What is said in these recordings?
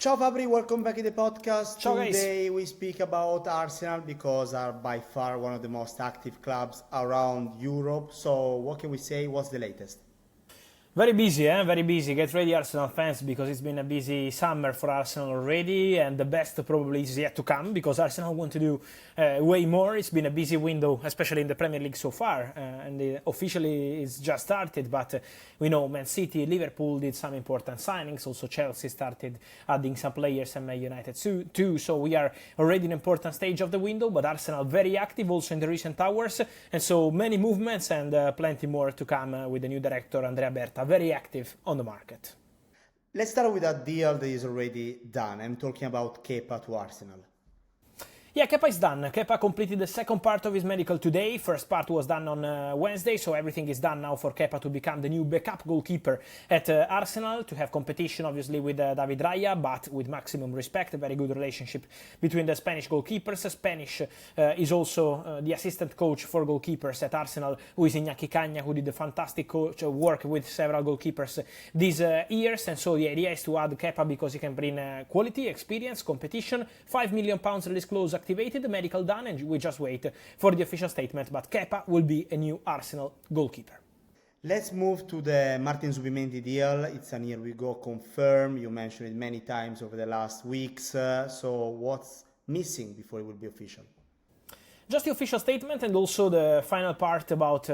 Ciao Fabri, welcome back in the podcast. Ciao guys. Today we speak about Arsenal because are by far one of the most active clubs around Europe. So what can we say? What's the latest? Very busy, eh? Very busy. Get ready, Arsenal fans, because it's been a busy summer for Arsenal already, and the best probably is yet to come, because Arsenal want to do way more. It's been a busy window, especially in the Premier League so far, and officially it's just started, but we know Man City, Liverpool did some important signings, also Chelsea started adding some players, and Man United too, so we are already in an important stage of the window, but Arsenal very active also in the recent hours, and so many movements and plenty more to come with the new director, Andrea Berta, very active on the market. Let's start with a deal that is already done. I'm talking about Kepa to Arsenal. Yeah, Kepa is done. Kepa completed the second part of his medical today. First part was done on Wednesday, so everything is done now for Kepa to become the new backup goalkeeper at Arsenal, to have competition obviously with David Raya, but with maximum respect, a very good relationship between the Spanish goalkeepers. Spanish is also the assistant coach for goalkeepers at Arsenal, who is Iñaki Caña, who did the fantastic coach work with several goalkeepers these years, and so the idea is to add Kepa because he can bring quality, experience, competition. £5 million release clause activated, medical done, and we just wait for the official statement, but Kepa will be a new Arsenal goalkeeper. Let's move to the Martin Zubimendi deal. It's an here we go confirmed. You mentioned it many times over the last weeks. So what's missing before it will be official? Just the official statement and also the final part about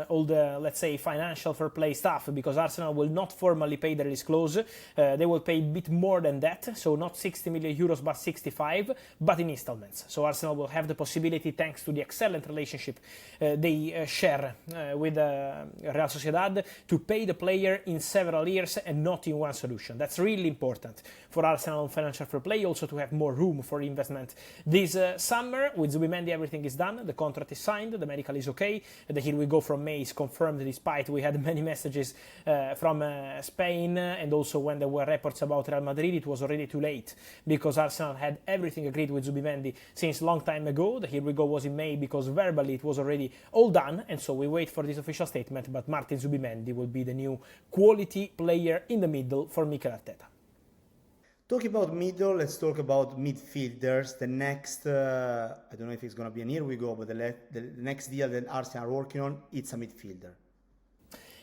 all the, let's say, financial fair play stuff, because Arsenal will not formally pay the release clause. They will pay a bit more than that, so not 60 million euros but 65, but in installments. So Arsenal will have the possibility, thanks to the excellent relationship they share with Real Sociedad, to pay the player in several years and not in one solution. That's really important for Arsenal on financial fair play, also to have more room for investment this summer. With Zubimendi, everything is done, the contract is signed, the medical is okay, the here we go from May is confirmed, despite we had many messages from Spain, and also when there were reports about Real Madrid, it was already too late, because Arsenal had everything agreed with Zubimendi since long time ago. The here we go was in May, because verbally it was already all done, and so we wait for this official statement, but Martin Zubimendi will be the new quality player in the middle for Mikel Arteta. Talking about middle, let's talk about midfielders. The next, I don't know if it's going to be an here we go, but the next deal that Arsenal are working on, it's a midfielder.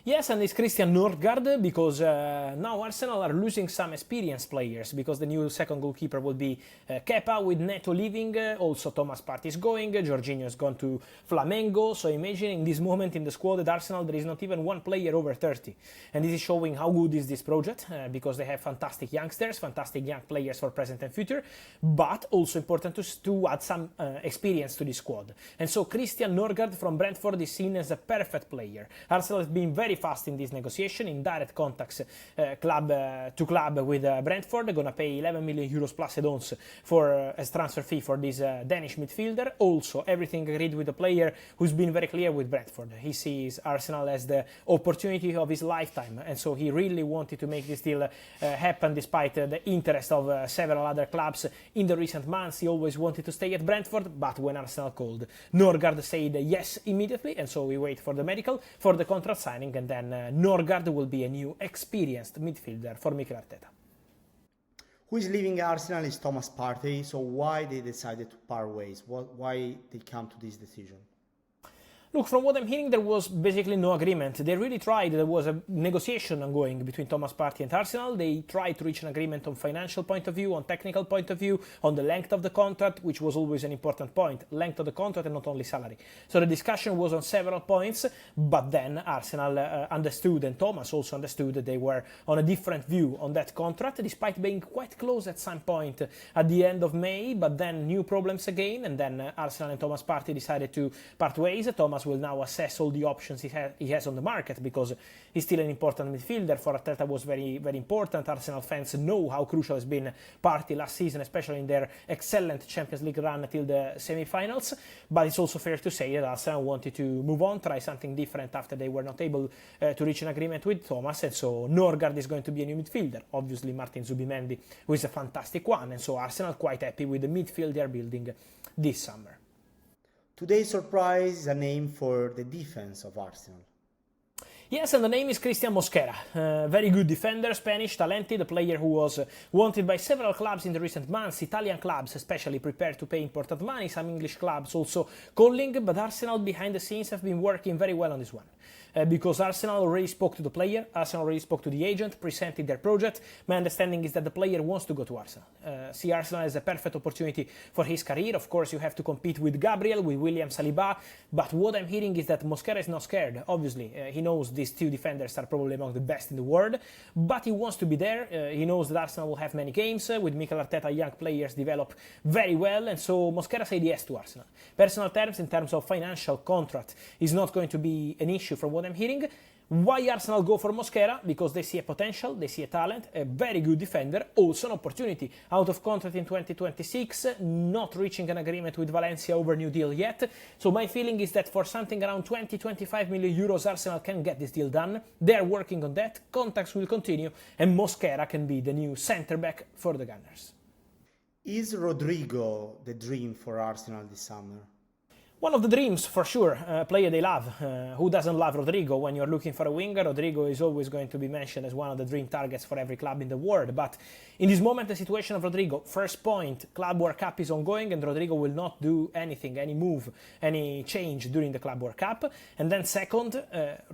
Yes, and it's Christian Nørgaard, because now Arsenal are losing some experienced players, because the new second goalkeeper will be Kepa, with Neto leaving, also Thomas Partey is going, Jorginho has gone to Flamengo, so imagining this moment in the squad at Arsenal, there is not even one player over 30, and this is showing how good is this project, because they have fantastic youngsters, fantastic young players for present and future, but also important to add some experience to this squad, and so Christian Nørgaard from Brentford is seen as a perfect player. Arsenal has been very fast in this negotiation, in direct contacts club to club with Brentford. They're gonna pay 11 million euros plus add-ons for as transfer fee for this Danish midfielder. Also, everything agreed with the player, who's been very clear with Brentford. He sees Arsenal as the opportunity of his lifetime, and so he really wanted to make this deal happen, despite the interest of several other clubs in the recent months. He always wanted to stay at Brentford, but when Arsenal called, Nørgaard said yes immediately, and so we wait for the medical, for the contract signing, and then Nørgaard will be a new experienced midfielder for Mikel Arteta. Who is leaving Arsenal is Thomas Partey. So why they decided to part ways? Why they come to this decision? Look, from what I'm hearing, there was basically no agreement. They really tried. There was a negotiation ongoing between Thomas Partey and Arsenal. They tried to reach an agreement on financial point of view, on technical point of view, on the length of the contract, which was always an important point. Length of the contract and not only salary. So the discussion was on several points, but then Arsenal understood, and Thomas also understood, that they were on a different view on that contract, despite being quite close at some point at the end of May, but then new problems again, and then Arsenal and Thomas Partey decided to part ways. Thomas will now assess all the options he has on the market, because he's still an important midfielder. For Arteta was very, very important. Arsenal fans know how crucial has been Partey last season, especially in their excellent Champions League run until the semi-finals. But it's also fair to say that Arsenal wanted to move on, try something different after they were not able to reach an agreement with Thomas, and so Nørgaard is going to be a new midfielder. Obviously Martin Zubimendi, who is a fantastic one, and so Arsenal quite happy with the midfield they are building this summer. Today's surprise is a name for the defense of Arsenal. Yes, and the name is Christian Mosquera. Very good defender, Spanish, talented, a player who was wanted by several clubs in the recent months, Italian clubs especially prepared to pay important money, some English clubs also calling, but Arsenal behind the scenes have been working very well on this one. Because Arsenal already spoke to the player, Arsenal already spoke to the agent, presented their project. My understanding is that the player wants to go to Arsenal. See Arsenal as a perfect opportunity for his career. Of course, you have to compete with Gabriel, with William Saliba, but what I'm hearing is that Mosquera is not scared. Obviously, he knows these two defenders are probably among the best in the world, but he wants to be there. He knows that Arsenal will have many games. With Mikel Arteta, young players develop very well, and so Mosquera said yes to Arsenal. Personal terms, in terms of financial contract, is not going to be an issue from what I'm hearing. Why Arsenal go for Mosquera? Because they see a potential, they see a talent, a very good defender, also an opportunity. Out of contract in 2026, not reaching an agreement with Valencia over new deal yet. So my feeling is that for something around 20-25 million euros, Arsenal can get this deal done. They're working on that, contacts will continue, and Mosquera can be the new centre-back for the Gunners. Is Rodrygo the dream for Arsenal this summer? One of the dreams, for sure, player they love. Who doesn't love Rodrygo? When you're looking for a winger, Rodrygo is always going to be mentioned as one of the dream targets for every club in the world. But in this moment, the situation of Rodrygo, first point, Club World Cup is ongoing and Rodrygo will not do anything, any move, any change during the Club World Cup. And then second,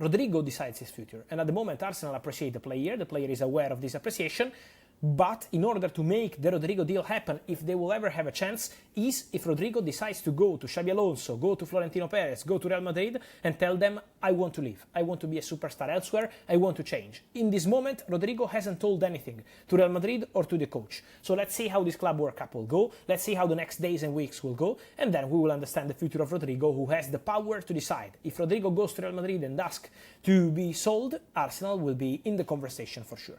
Rodrygo decides his future. And at the moment, Arsenal appreciate the player is aware of this appreciation. But in order to make the Rodrygo deal happen, if they will ever have a chance, is if Rodrygo decides to go to Xabi Alonso, go to Florentino Perez, go to Real Madrid and tell them, I want to leave, I want to be a superstar elsewhere, I want to change. In this moment, Rodrygo hasn't told anything to Real Madrid or to the coach. So let's see how this Club World Cup will go, let's see how the next days and weeks will go, and then we will understand the future of Rodrygo, who has the power to decide. If Rodrygo goes to Real Madrid and asks to be sold, Arsenal will be in the conversation for sure.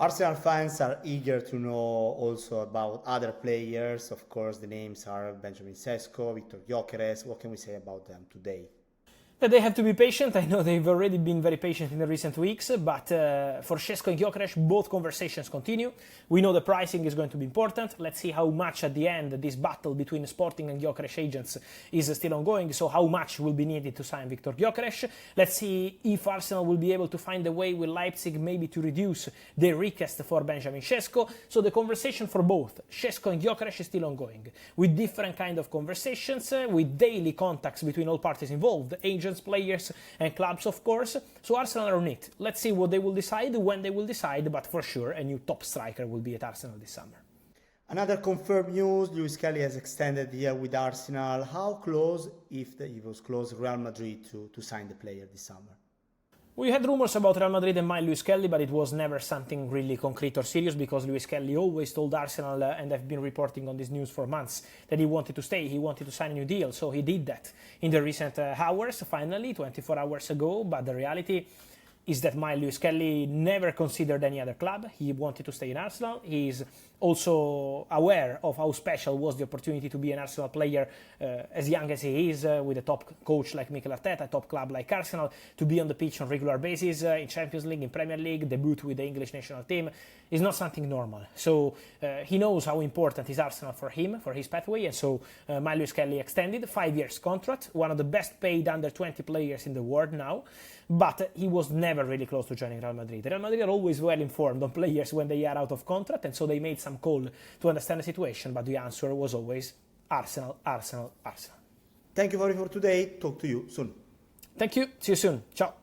Arsenal fans are eager to know also about other players. Of course, the names are Benjamin Sesko, Viktor Gyokeres. What can we say about them today? That they have to be patient. I know they've already been very patient in the recent weeks, but for Sesko and Gyokeres, both conversations continue. We know the pricing is going to be important. Let's see how much at the end this battle between Sporting and Gyokeres agents is still ongoing, so how much will be needed to sign Viktor Gyokeres. Let's see if Arsenal will be able to find a way with Leipzig maybe to reduce their request for Benjamin Sesko. So the conversation for both Sesko and Gyokeres is still ongoing, with different kind of conversations, with daily contacts between all parties involved, agents, players and clubs, of course. So Arsenal are on it. Let's see what they will decide, when they will decide, but for sure a new top striker will be at Arsenal this summer. Another confirmed news, Lewis-Skelly has extended the year with Arsenal. How close, if he was close, Real Madrid to sign the player this summer? We had rumors about Real Madrid and Lewis-Skelly, but it was never something really concrete or serious because Lewis-Skelly always told Arsenal, and I've been reporting on this news for months, that he wanted to stay, he wanted to sign a new deal, so he did that in the recent hours, finally, 24 hours ago, but the reality is that Lewis-Skelly never considered any other club. He wanted to stay in Arsenal. He is also aware of how special was the opportunity to be an Arsenal player as young as he is, with a top coach like Mikel Arteta, a top club like Arsenal, to be on the pitch on regular basis in Champions League, in Premier League, debut with the English national team is not something normal. So he knows how important is Arsenal for him, for his pathway, and so Lewis-Skelly extended 5 years contract, one of the best paid under 20 players in the world now, but he was never really close to joining Real Madrid. Real Madrid are always well informed on players when they are out of contract, and so they made some call to understand the situation, but the answer was always Arsenal, Arsenal, Arsenal. Thank you for today. Talk to you soon. Thank you. See you soon. Ciao.